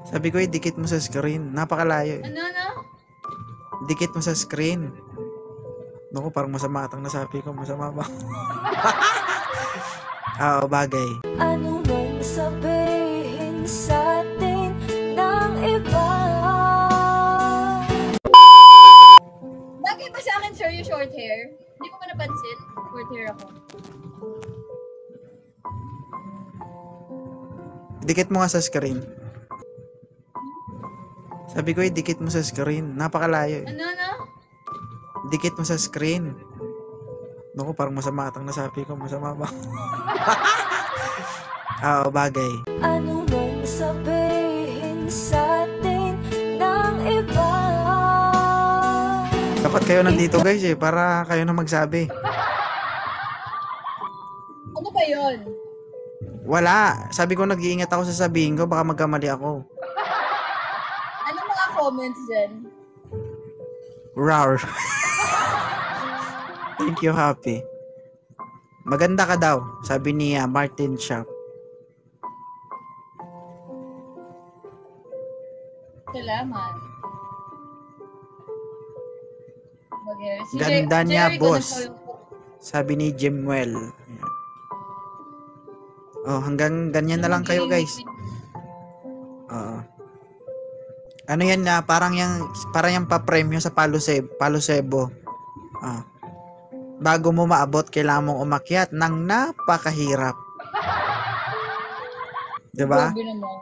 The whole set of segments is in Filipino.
Sabi ko, dikit mo sa screen. Napakalayo. Ano? Dikit mo sa screen. Naku, parang masama atang nasabi ko. Masama ba? Oo, bagay. Ano man sabihin sa atin ng iba? Bagay ba sa akin, sir, yung short hair? Hindi ko ba napansin? Short hair ako. Dikit mo nga sa screen. Sabi ko, dikit mo sa screen. Napakalayo. Ano? Dikit mo sa screen. Naku, parang masama atang nasabi ko. Masama ba? Oo, bagay. Ano man sabihin sa atin ng iba? Dapat kayo nandito guys para kayo na magsabi. Ano ba yun? Wala. Sabi ko nag-iingat ako sa sabihin ko. Baka magkamali ako. Ano mga comments dyan? Rawr. Thank you, Happy. Maganda ka daw, sabi ni Martin Shop. Salamat. Sige, Ganda niya, Jerry, ko boss. na yung- Sabi ni Jimwell. Oh, hanggang ganyan na lang kayo, guys. Oo. Ano yan na parang yung pa-premyo sa Palo Sebo. Ah. Bago mo maabot, kailangan mong umakyat ng napakahirap. 'Di ba? Grabe naman.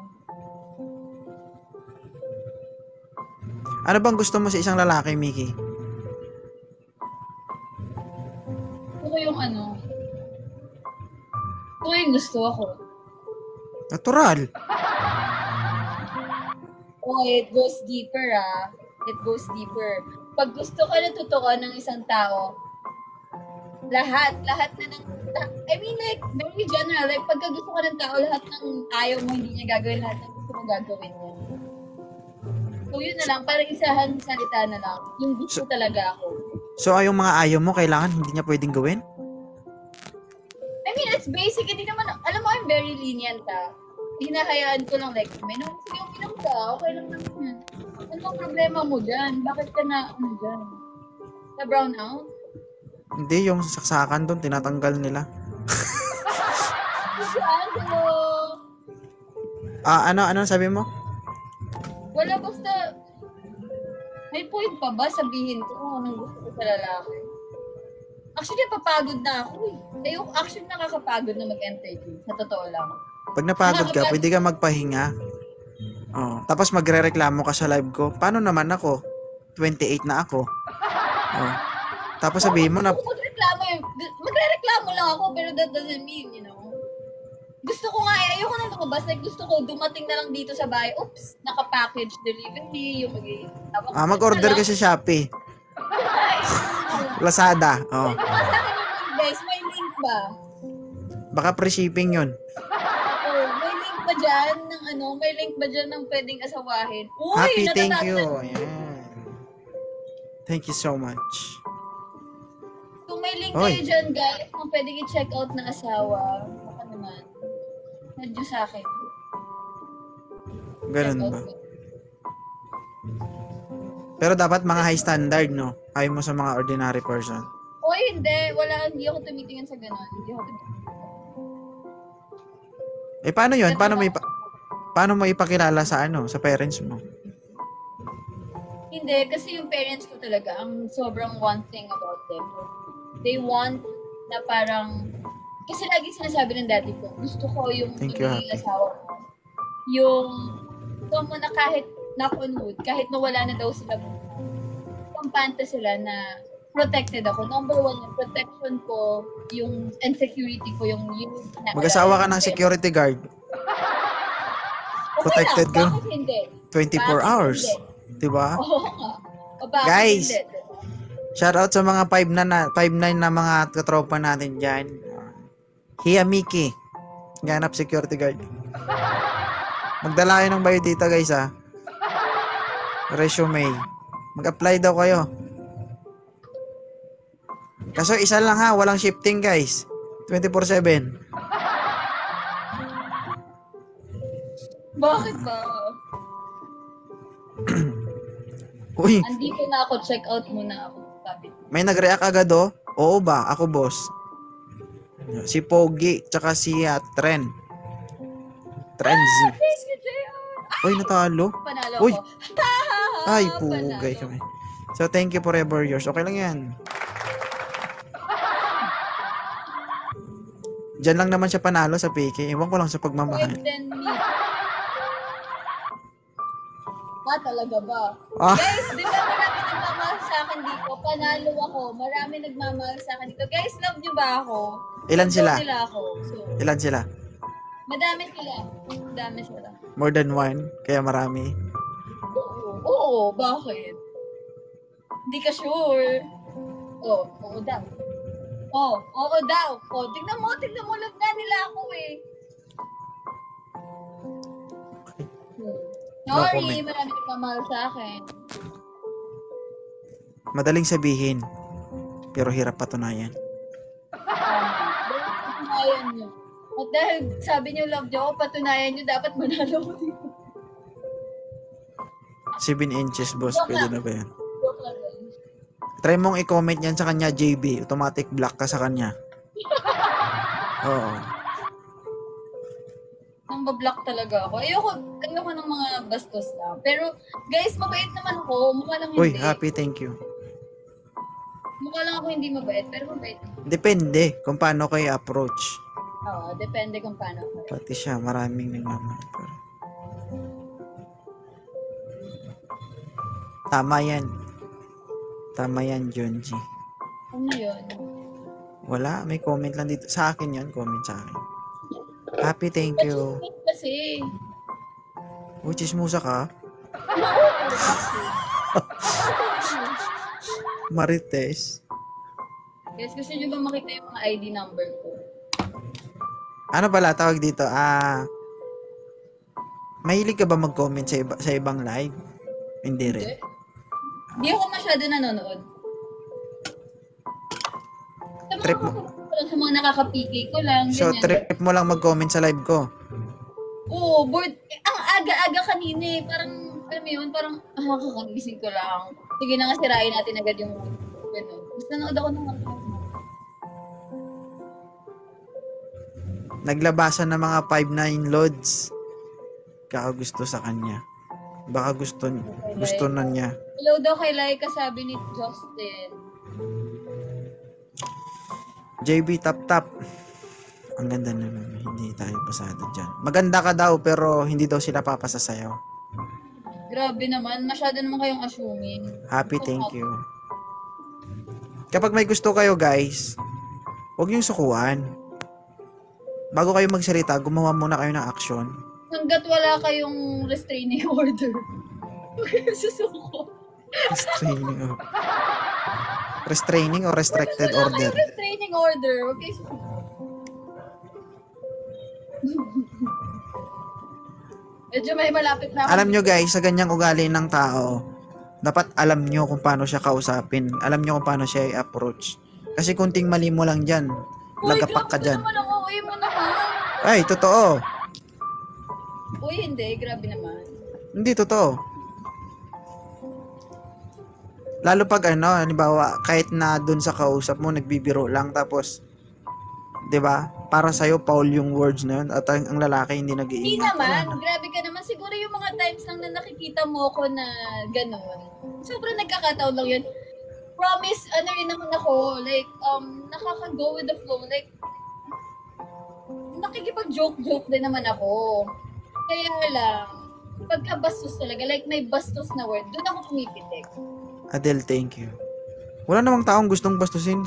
Ano bang gusto mo sa isang lalaki, Mickey? Ito yung ano. Ito yung gusto ako. Natural. Oh, it goes deeper It goes deeper. Pag gusto ka na totoo ng isang tao, lahat na ng, I mean like, very general, like pagka gusto ka ng tao, lahat ng ayaw mo, hindi niya gagawin, lahat ng gusto mo gagawin niya. So yun na lang, parang isahang salita na lang, yung gusto talaga ako. So, yung mga ayaw mo, kailangan hindi niya pwedeng gawin? I mean, it's basic, hindi naman, alam mo, I'm very lenient hinahayaan ko lang like, may naman sige, uminom ka, okay lang naman yan. Ano ang problema mo dyan? Bakit ka na, dyan? Na brown out? Hindi, yung saksakan doon, tinatanggal nila. Ano? Ano sabi mo? Wala, basta, may point pa ba sabihin ko kung anong gusto ko sa lalaki? Actually, papagod na ako actually, nakakapagod na mag-entertain. Sa totoo lang. Pag napagod ka, pwede ka magpahinga. Oh, tapos magrereklamo ka sa live ko. Paano naman ako? 28 na ako. Oh. Tapos sabihin mo na Magrereklamo lang ako, pero that doesn't mean, gusto ko nga, ayoko na lumabas. Like, gusto ko dumating na lang dito sa bahay. Oops, naka-package delivery, yung mag-order ka sa Shopee. Lazada. Oh. Guys, may link ba? Baka free shipping yun. May link ba dyan may link ba dyan ng pwedeng asawahin? Uy, Happy, thank you. Ayan. Thank you so much. Kung may link kayo dyan, guys, kung pwedeng i-check out na asawa, baka naman. Medyo sa akin. Ganun ba? Pero dapat mga high standard, no? Ayaw mo sa mga ordinary person. Uy, hindi. Hindi ako tumitingin sa gano'n. Hindi ako tumitingin. Paano yun? Paano mo ipakilala sa sa parents mo? Hindi, kasi yung parents ko talaga, ang sobrang one thing about them. They want na parang, kasi lagi sinasabi ng daddy ko, gusto ko yung magiging asawa ko. Yung, mo na kahit knock on wood, kahit nawala na daw sila, kampante sila na protected ako. Number one, yung protection ko, and security ko, yung mag-asawa ka ng security guard. Protected ka. Bakit hindi? 24 hours. Diba? Oo nga. Guys, hindi? shout out sa mga 5'9 na mga katropa natin dyan. Hiya Miki. Ganap security guard. Magdala kayo ng biodata guys resume. Mag-apply daw kayo. Kaso isa lang walang shifting guys. 24/7. Bakit ba? Uy, Andito na ako, check out muna ako. Sabi. may nag-react agad oh. Oo ba? Ako boss. Si Pogi, tsaka si Tren. Trenzy. Thank you, JR! Uy, natalo. Panalo Uy! ko. Ay, Panalo. pugay kami. So, thank you forever yours. Okay lang yan. Diyan lang naman siya panalo sa PK. Ewan ko lang sa pagmamahal. Wait, then me. Talaga ba? Ah. Guys, di ba marami nagmamahal sa akin dito? Panalo ako. Marami nagmamahal sa akin dito. Guys, love niyo ba ako? Ilan sila? Love nila ako. So, Ilan sila? madami sila. Madami sila. More than one? Kaya marami. Oo, bakit? Hindi ka sure. Oo daw. Oo daw. Tignan mo, love nga nila ako eh. No Sorry, comment. marami nagmamahal sa akin. Madaling sabihin. Pero hirap patunayan. Dahil patunayan nyo. At dahil sabi nyo love nyo ako, patunayan nyo, dapat manalo ko dito. 7 inches, boss. Pwede na ba yan? Joke lang yun. Try mong i-comment yan sa kanya, JB. Automatic block ka sa kanya. Oo. Nang bablock talaga ako. Ayoko ng mga bastos lang. Pero, guys, mabait naman ako. Mukha lang Uy, hindi. happy, thank you. Mukha lang ako hindi mabait, pero mabait naman. Depende kung paano kayo approach. Oo, depende kung paano ako. Pati siya, maraming nagmamahal. Pero... Tama yan. Tama yan, John G. Ano yun? Wala, may comment lang dito. Sa akin yun, comment sa akin. Happy, thank you. Pachismis kasi. Uy, chismusa ka? Marites. Guys, gusto nyo ba makita yung mga ID number ko? Ano pala tawag dito? Mahilig ka ba mag-comment sa ibang live? Hindi rin. Hindi ako masyado nanonood. Sa mga Trip mo. sa mga nakaka-PK ko lang. So, ganyan. trip mo lang mag-comment sa live ko. Oo, bored. Ang aga-aga kanina eh. Parang, alam mo yun, parang, kakagising ko lang. Sige na nga, sirain natin agad yung, gano'n. Mas nanood ako ng mga Naglabasan ng mga 5-9 loads. Kakagusto sa kanya. Baka gusto na niya. Hello daw kay Laika, sabi ni Justin. JB tap. Ang ganda naman. Hindi tayo pasado dyan. Maganda ka daw pero hindi daw sila papasa sa'yo. Grabe naman, masyado naman kayong assuming. Happy, thank you. Kapag may gusto kayo guys, huwag niyong sukuan. Bago kayo magsalita, gumawa muna kayo ng action. Hanggat wala kayong restraining order. Huwag kayo susuko. Restraining or restricted Wala order? kayong restraining order. Huwag kayo susuko. Medyo may malapit na ako. Alam nyo guys, sa ganyang ugali ng tao, dapat alam nyo kung paano siya kausapin. Alam nyo kung paano siya i-approach. Kasi kunting mali mo lang dyan, lagapak ka dyan. Uy, grabe naman ang uwi mo naman. Ay, totoo. Uy, hindi. Grabe naman. Hindi, totoo. Lalo pag halimbawa, kahit na dun sa kausap mo, nagbibiro lang, tapos, di ba, para sa'yo, Paul yung words na yun, at ang lalaki hindi Hindi nag-iingat. naman. Grabe ka naman. Siguro yung mga times lang na nakikita mo ko na gano'n. Sobrang nagkakataon lang yun. Promise, ano rin naman ako, like, nakaka-go with the flow. Like, nakikipag-joke-joke din naman ako. Kaya lang, pagka bastos talaga, like may bastos na word, doon ako pumipitik. Adele, thank you. Wala namang taong gustong bastusin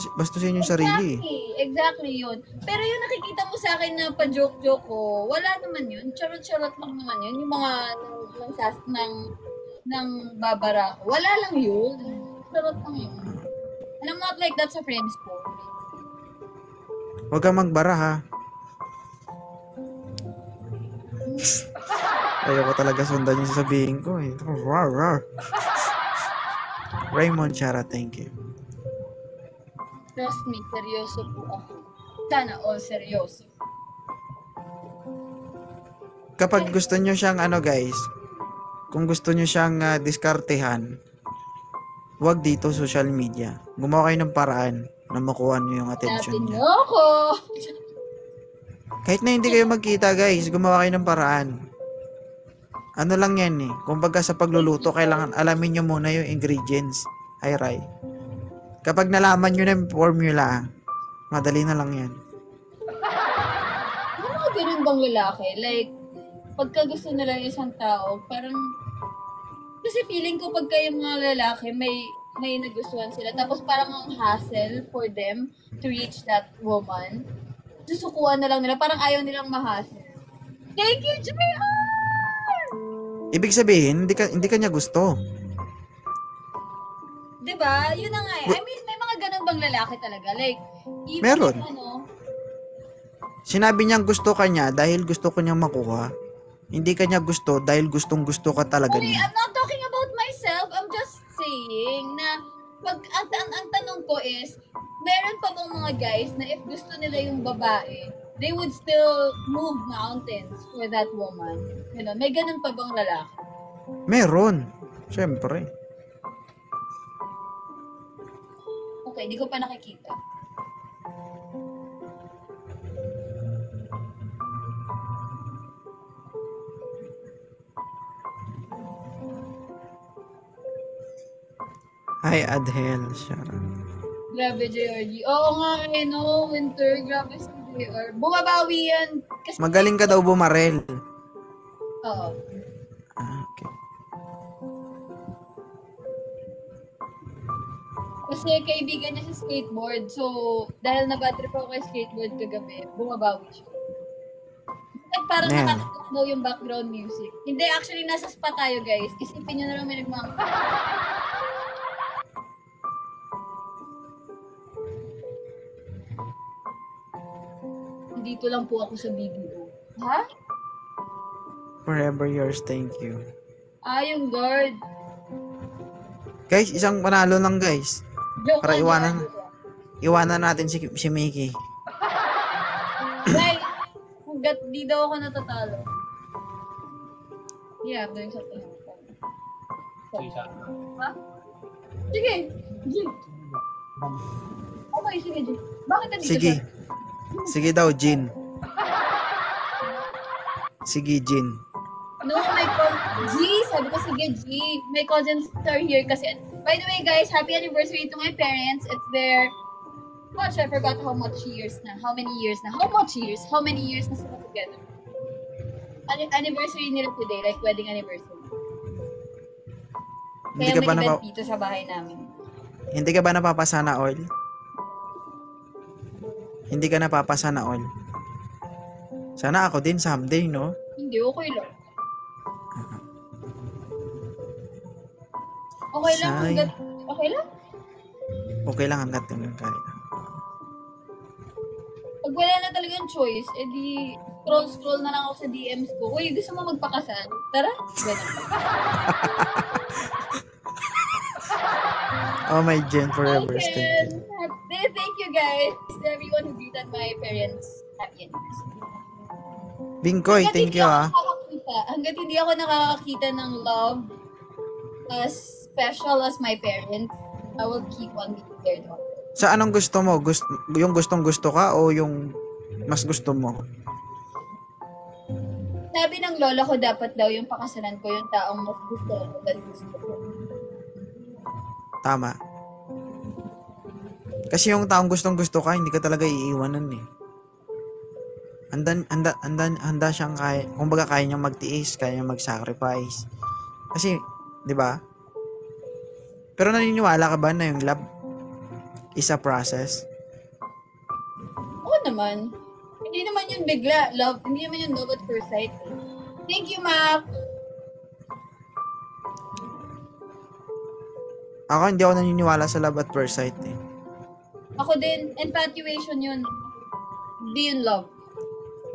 yung sarili. Exactly yun. Pero yung nakikita mo sa akin na pa-joke-joke ko, wala naman yun. Charot-charot lang naman yun. Yung mga ng babara ko. Wala lang yun. Charot lang yun. And I'm not like that sa friends ko. Huwag kang magbara ha. Ayoko talaga sundan yung sasabihin ko eh. Rar, rar. Raymond Chara, thank you. Trust me, seryoso po ako. Sana all seryoso. Kapag gusto nyo siyang guys, kung gusto nyo siyang diskartehan, wag dito social media. Gumawa kayo ng paraan na makuha nyo yung attention Natin niya. mo ako. Kahit na hindi kayo magkita, guys, gumawa kayo ng paraan. Ano lang yan eh. Kumbaga sa pagluluto, kailangan alamin nyo muna yung ingredients. Ay, Rai. Kapag nalaman nyo na yung formula, madali na lang yan. Ano mga ganun bang lalaki? Like, pagka gusto nila yung isang tao, parang, kasi feeling ko pagka yung mga lalaki, may nagustuhan sila. Tapos parang ang hassle for them to reach that woman. Susukuan na lang nila. Parang ayaw nilang ma-hassle. Thank you, JR! Ibig sabihin, hindi ka niya gusto. Diba? Yun na nga eh. I mean, may mga ganun bang lalaki talaga? Like, even Meron. if, ano, Sinabi niyang gusto ka niya dahil gusto ko niyang makuha. Hindi ka niya gusto dahil gustong gusto ka talaga okay, niya. I'm not talking about myself. I'm just saying na ang tanong ko is, meron pa bang mga guys na if gusto nila yung babae, they would still move mountains for that woman? Ganun. May ganun pa bang lalaki? Meron. Siyempre. Okay, di ko pa nakikita. Hi, Adhel. Sharon. Grabe, JRG. Oo nga, no, winter. Grabe si JR. Bumabawi yan. Kasi, Magaling ka daw bumarel. oo. Okay. Kasi kaibigan niya sa skateboard. So, dahil na-battery pa ako kay skateboard kagabi, bumabawi siya. Like, parang Yeah. nakakatawa yung background music. Hindi, actually, nasa spa tayo, guys. Isipin nyo na lang may nagmamahal. Dito lang po ako sa BBO. Ha? Forever yours, thank you. Ah, yung guard. Guys, isang panalo lang, guys. Joke Para lang iwanan. yan. Iwanan natin si Mickey. Guys, hanggat di daw ako natatalo. Yeah, doon sa tingin ko. Ha? Sige. G. Okay, sige, G. Bakit nandito Sige. siya? Sige daw, Jin. Sige, Jin. No, my G. Sabi ko, sige, G. My cousins are here kasi. By the way, guys, happy anniversary to my parents. It's their... Gosh, I forgot how much years na. How many years na? How much years? How many years na sila together? Anniversary nila today, like wedding anniversary. Hindi Kaya ka ba mag-event dito sa bahay namin. Hindi ka ba napapasana all? Hindi ka napapasana all. Sana ako din someday, no? Hindi, okay lang. Okay lang, Say. hanggat... Okay lang? Okay lang hanggat yung kaya. Pag wala na talagang choice, edi scroll na lang ako sa DMs ko. Uy, gusto mo magpakasal? Tara? Ganun. Oh my Jen, forever Okay. thank you. Thank you guys. To everyone who greeted my parents. Happy anniversary. Bingkoy, thank you Hanggat hindi ako nakakakita ng love as special as my parents, I will keep on being their daughter. Sa anong gusto mo? Yung gustong gusto ka o yung mas gusto mo? Sabi ng lola ko, dapat daw yung pakasalan ko yung taong mas gusto ko than gusto ko. Tama. Kasi yung taong gustong gusto ka, hindi ka talaga iiwanan eh. Handa siyang kaya, kumbaga kaya niyang magtiis, kaya niyang mag-sacrifice. Kasi, di ba? Pero naniniwala ka ba na yung love is a process? Oo naman. Hindi naman yun bigla. Love, hindi naman yun love at first sight. Thank you, Mac. Ako hindi ako naniniwala sa love at first sight eh. Ako din, infatuation yun. Hindi yun love.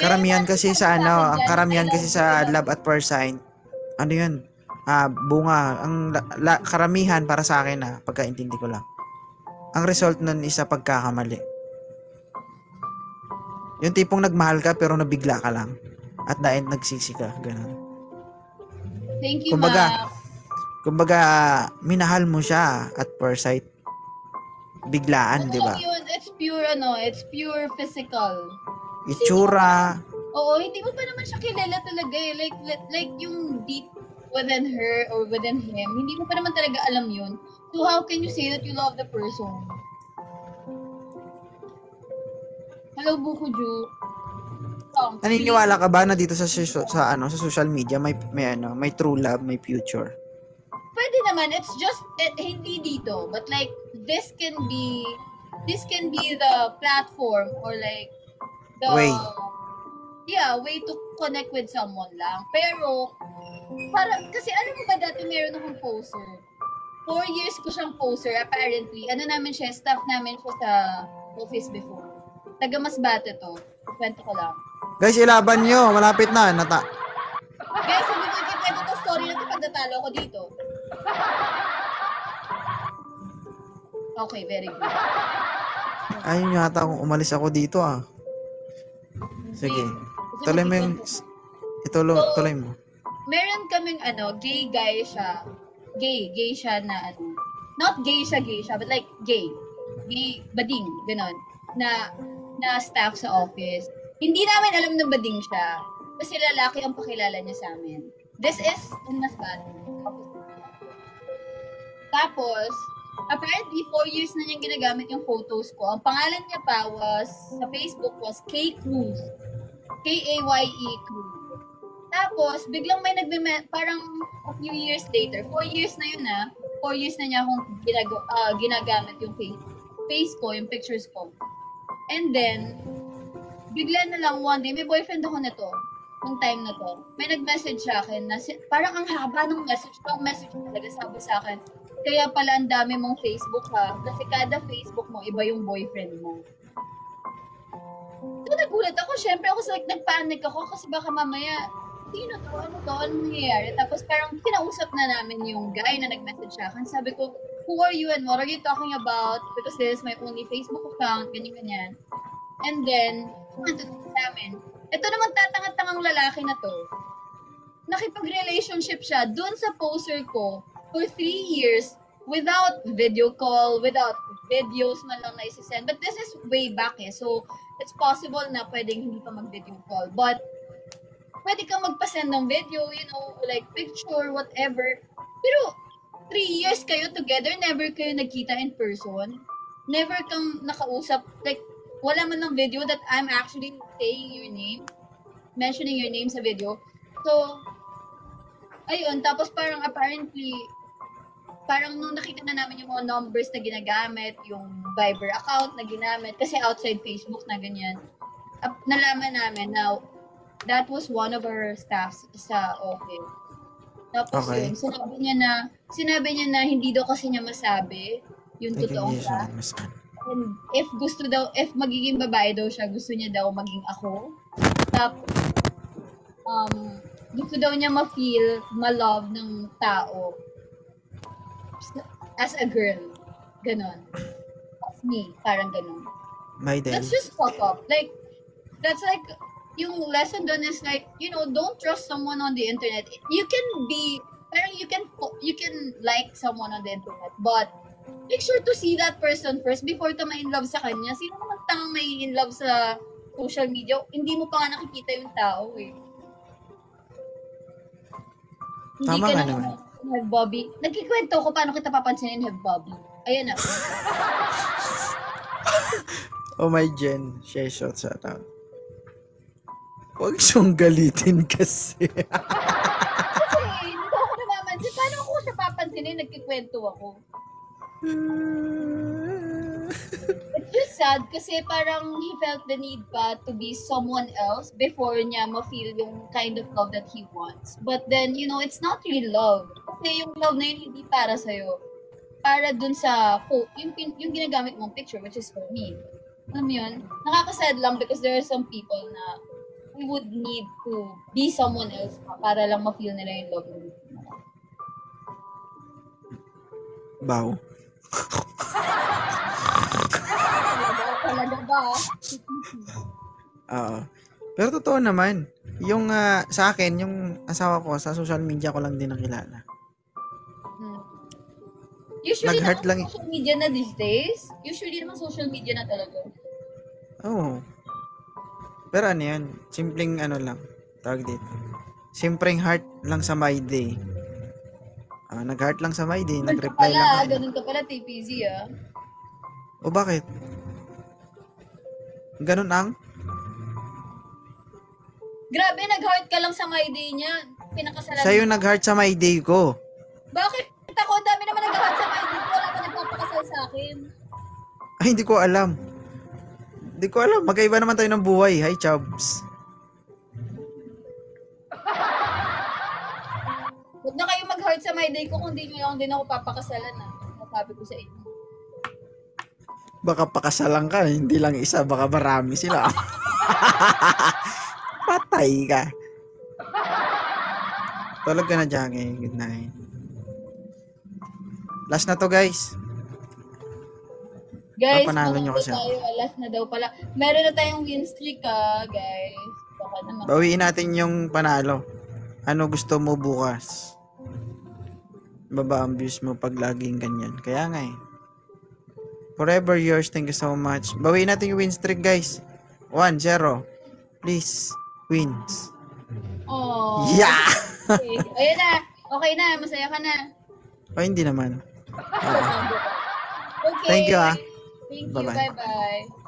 Karamihan kasi sa ano, ang dyan, karamihan I kasi love sa you. love at first sight, ano yun? Bunga. Ang karamihan para sa akin pagkaintindi ko lang. Ang result nun is sa pagkakamali. Yung tipong nagmahal ka pero nabigla ka lang. At the end nagsisi ka, ganun. Thank you, Kumbaga, Ma. kumbaga, minahal mo siya at first sight. Biglaan, di ba? Yun, it's pure physical. Itsura. Oo, hindi mo pa naman siya kilala talaga eh. Like yung deep within her or within him, hindi mo pa naman talaga alam yun. So how can you say that you love the person? Hello, Bukuju. Naniniwala ka ba na dito sa social media may true love, may future? Pwede naman, it's just hindi dito, but like this can be the platform or like the Way. way to connect with someone lang. Pero kasi alam mo ba dati meron akong poser. 4 years ko siyang poser apparently. Staff namin siya sa office before. Taga Masbate to. Kwento ko lang. Guys, ilaban nyo. Malapit na. Guys, hindi ko ikikwento to story na ito pag natalo ko dito. Okay, very good. Ayun yata kung umalis ako dito ah. Sige. Tuloy mo yung... Tuloy mo. Meron kaming gay guy siya. Gay siya na not gay siya, but like gay. Gay, bading, gano'n. Na staff sa office. Hindi namin alam na bading siya. Kasi lalaki ang pakilala niya sa amin. This is in Masbate. Tapos, apparently, 4 years na niyang ginagamit yung photos ko. Ang pangalan niya pa sa Facebook was K Cruz. K-A-Y-E Cruz. Tapos, biglang may parang a few years later, 4 years na yun 4 years na niya akong ginagamit yung face ko, yung pictures ko. And then, bigla na lang one day, may boyfriend ako nito, nung time na to. May nag-message sa akin na parang ang haba ng message. Yung message talaga sabi sa akin, kaya pala ang dami mong Facebook ha. Kasi kada Facebook mo, iba yung boyfriend mo. So, nagulat ako. Siyempre, nagpanic ako kasi baka mamaya, sino to? Ano nangyayari? Tapos parang kinausap na namin yung guy na nag-message sa akin. Sabi ko, who are you and what are you talking about? Because this is my only Facebook account, ganyan-ganyan. And then, namin. Ito naman tatanga-tangang lalaki na to. Nakipag-relationship siya dun sa poser ko for 3 years without video call, without videos man lang na isi-send. But this is way back So, it's possible na pwedeng hindi pa mag-video call. But, pwede kang magpa-send ng video, like picture, whatever. Pero, 3 years kayo together, never kayo nagkita in person. Never kang nakausap. Like, wala man ng video that I'm actually saying your name, mentioning your name sa video. So, ayun, tapos parang apparently, parang nung nakita na namin yung mga numbers na ginagamit, yung Viber account na ginamit, kasi outside Facebook na ganyan, nalaman namin na that was one of our staffs sa office. Tapos yun, sinabi niya na hindi daw kasi niya masabi yung totoong fact. And if magiging babae daw siya, gusto niya daw maging ako. Tapos, gusto daw niya ma-feel, ma-love ng tao as a girl. Ganon. As me, parang ganon. That's just fuck up. Like, that's like, yung lesson doon is like, don't trust someone on the internet. You can like someone on the internet, but make sure to see that person first before ka ma-inlove sa kanya. Sino naman tangang may in-love sa social media? Hindi mo pa nga nakikita yung tao eh. Hindi Tama ka nga na naman. Have Bobby. Nagkikwento ko paano kita papansinin, Have Bobby. Ayan na. Oh my Jen, share shot sa tao. Huwag siyang galitin kasi. Kasi hindi ko ako namamansin. Paano ko siya papansinin? Nagkikwento ako. It's just sad kasi parang he felt the need pa to be someone else before niya ma-feel yung kind of love that he wants. But then, it's not really love. Kasi yung love na yun hindi para sa'yo. Para dun sa yung ginagamit mong picture, which is for me. Alam mo yun? Nakakasad lang because there are some people na we would need to be someone else para lang ma-feel nila yung love nila. Bow. Talaga ba? Oo. Pero totoo naman. Yung sa akin, yung asawa ko, sa social media ko lang din nakilala. Usually Nag-heart naman lang social media na these days. Usually naman social media na talaga. Oo. Pero ano yan, simpleng ano lang, tawag dito. Simpleng heart lang sa my day. Nag-heart lang sa my day, nag-reply lang ako. Ganun ka pala, TPZ ah. O bakit? Ganun ang? Grabe, nag-heart ka lang sa my day niya. Pinakasalan Siya yung nag-heart sa my day ko. Bakit? Ako, ang dami naman nag-heart sa my day ko. Wala pa nagpapakasal sa akin. Ay, hindi ko alam. Hindi ko alam. Magkaiba naman tayo ng buhay. Hi, Chubbs. Huwag na kayo mag-heart sa my day ko kung di nyo lang din ako papakasalan ah. Nasabi ko sa inyo. Baka pakasalan ka. Hindi lang isa. Baka marami sila. Patay ka. Tulog ka na, Jackie. Good night. Last na to, guys. Guys, Papanalo nyo kasi tayo. Last na daw pala. Meron na tayong win streak guys. Baka naman. Bawiin natin yung panalo. Ano gusto mo bukas? Baba ang views mo pag laging ganyan. Kaya nga eh. Forever yours. Thank you so much. Bawiin natin yung win streak, guys. 1-0. Please. Wins. Oh. Yeah! Okay. Ayun na. Okay na. Masaya ka na. O, hindi naman. Okay. Thank you, Thank you. Bye-bye. Bye-bye.